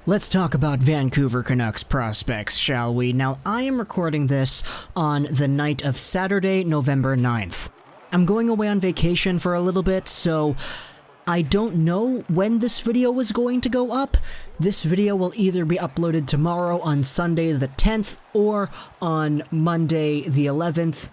Let's talk about Vancouver Canucks prospects, shall we? Now, I am recording this on the night of Saturday, November 9th. I'm going away on vacation for a little bit, so I don't know when this video is going to go up. This video will either be uploaded tomorrow on Sunday the 10th or on Monday the 11th.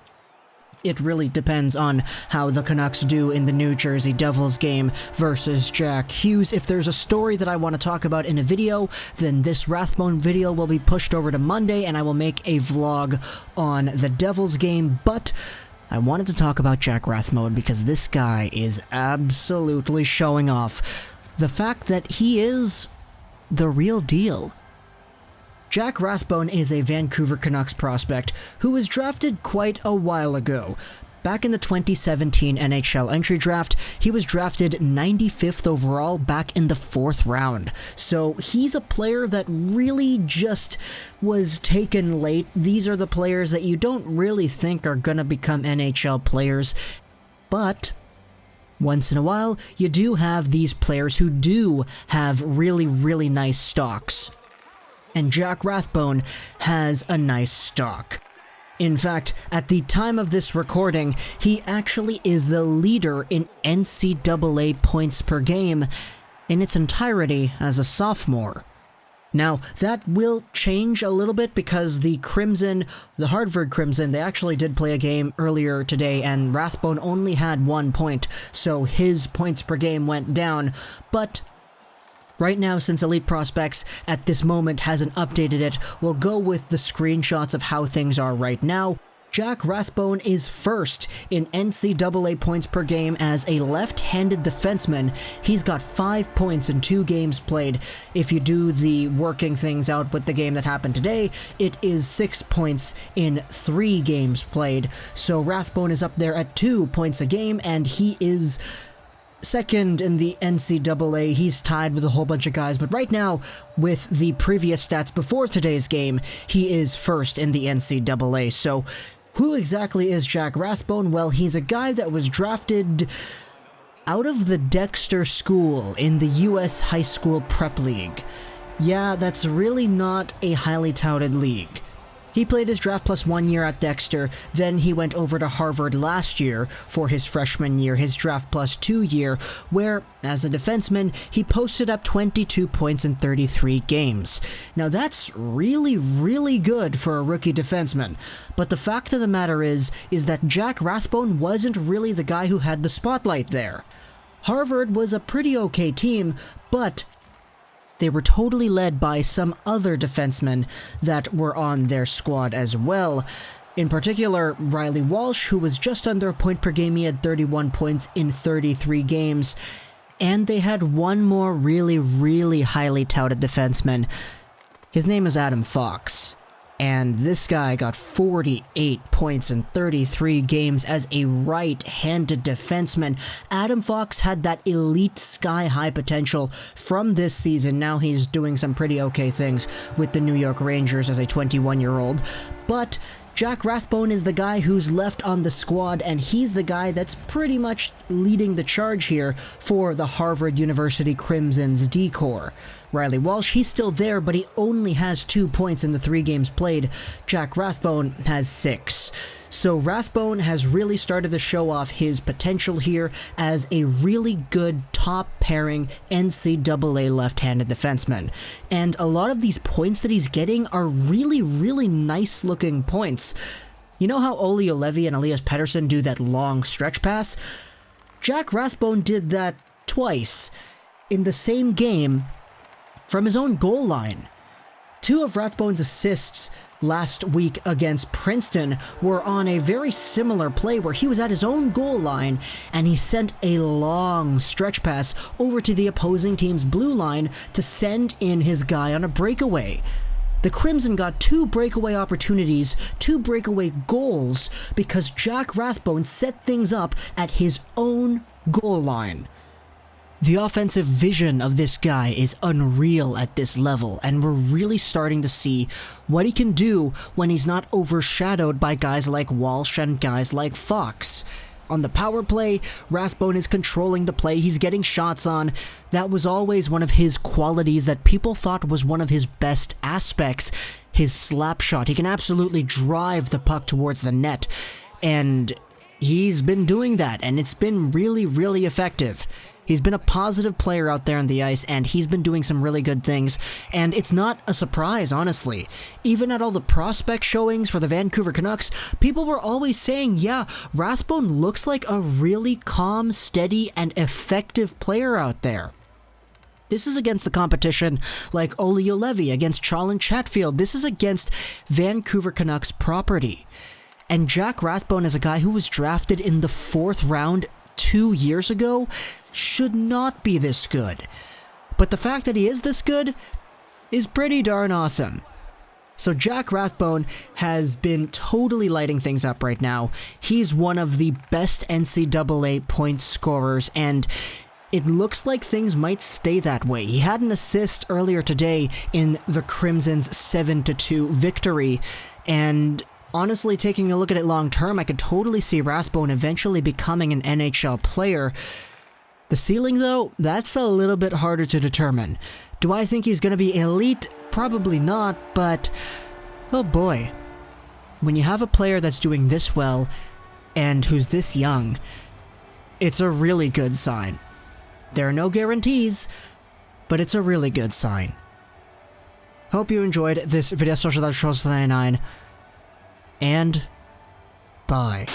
It really depends on how the Canucks do in the New Jersey Devils game versus Jack Hughes. If there's a story that I want to talk about in a video, then this Rathbone video will be pushed over to Monday and I will make a vlog on the Devils game. But I wanted to talk about Jack Rathbone because this guy is absolutely showing off the fact that he is the real deal. Jack Rathbone is a Vancouver Canucks prospect who was drafted quite a while ago. Back in the 2017 NHL entry draft, he was drafted 95th overall back in the 4th round. So he's a player that really just was taken late. These are the players that you don't really think are gonna become NHL players, but once in a while, you do have these players who do have really nice stocks. And Jack Rathbone has a nice stock. In fact, at the time of this recording, he actually is the leader in NCAA points per game in its entirety as a sophomore. Now, that will change a little bit because the Harvard Crimson, they actually did play a game earlier today and Rathbone only had 1 point, so his points per game went down, but right now, since Elite Prospects at this moment hasn't updated it, we'll go with the screenshots of how things are right now. Jack Rathbone is first in NCAA points per game as a left-handed defenseman. He's got 5 points in 2 games played. If you do the working things out with the game that happened today, it is 6 points in 3 games played. So Rathbone is up there at 2 points a game, and he is second in the NCAA. He's tied with a whole bunch of guys, but right now, with the previous stats before today's game, he is first in the NCAA. So, who exactly is Jack Rathbone? Well, he's a guy that was drafted out of the Dexter School in the U.S. High School Prep League. Yeah, that's really not a highly touted league. He played his draft plus 1 year at Dexter, then he went over to Harvard last year for his freshman year, his draft plus 2 year, where, as a defenseman, he posted up 22 points in 33 games. Now that's really good for a rookie defenseman, but the fact of the matter is that Jack Rathbone wasn't really the guy who had the spotlight there. Harvard was a pretty okay team, but they were totally led by some other defensemen that were on their squad as well. In particular, Riley Walsh, who was just under a point per game. He had 31 points in 33 games. And they had one more really highly touted defenseman. His name is Adam Fox. And this guy got 48 points in 33 games as a right-handed defenseman. Adam Fox had that elite sky-high potential from this season. Now he's doing some pretty okay things with the New York Rangers as a 21-year-old. But Jack Rathbone is the guy who's left on the squad, and he's the guy that's pretty much leading the charge here for the Harvard University Crimson's D-Corps. Riley Walsh, he's still there, but he only has 2 points in the 3 games played. Jack Rathbone has 6. So Rathbone has really started to show off his potential here as a really good top-pairing NCAA left-handed defenseman. And a lot of these points that he's getting are really nice-looking points. You know how Olli Juolevi and Elias Pettersson do that long stretch pass? Jack Rathbone did that twice in the same game from his own goal line. 2 of Rathbone's assists last week against Princeton were on a very similar play where he was at his own goal line and he sent a long stretch pass over to the opposing team's blue line to send in his guy on a breakaway. The Crimson got 2 breakaway opportunities, 2 breakaway goals, because Jack Rathbone set things up at his own goal line. The offensive vision of this guy is unreal at this level, and we're really starting to see what he can do when he's not overshadowed by guys like Walsh and guys like Fox. On the power play, Rathbone is controlling the play, he's getting shots on. That was always one of his qualities that people thought was one of his best aspects. His slap shot. He can absolutely drive the puck towards the net. And he's been doing that, and it's been really, really effective. He's been a positive player out there on the ice, and he's been doing some really good things, and it's not a surprise, honestly. Even at all the prospect showings for the Vancouver Canucks, people were always saying, yeah, Rathbone looks like a really calm, steady, and effective player out there. This is against the competition like Olli Juolevi against Charlin Chatfield. This is against Vancouver Canucks property. And Jack Rathbone, as a guy who was drafted in the 4th round 2 years ago, should not be this good. But the fact that he is this good is pretty darn awesome. So Jack Rathbone has been totally lighting things up right now. He's one of the best NCAA point scorers, and it looks like things might stay that way. He had an assist earlier today in the Crimson's 7-2 victory, and honestly, taking a look at it long term, I could totally see Rathbone eventually becoming an NHL player. The ceiling, though, that's a little bit harder to determine. Do I think he's going to be elite? Probably not, but oh boy. When you have a player that's doing this well and who's this young, it's a really good sign. There are no guarantees, but it's a really good sign. Hope you enjoyed this video, Social 99, and bye.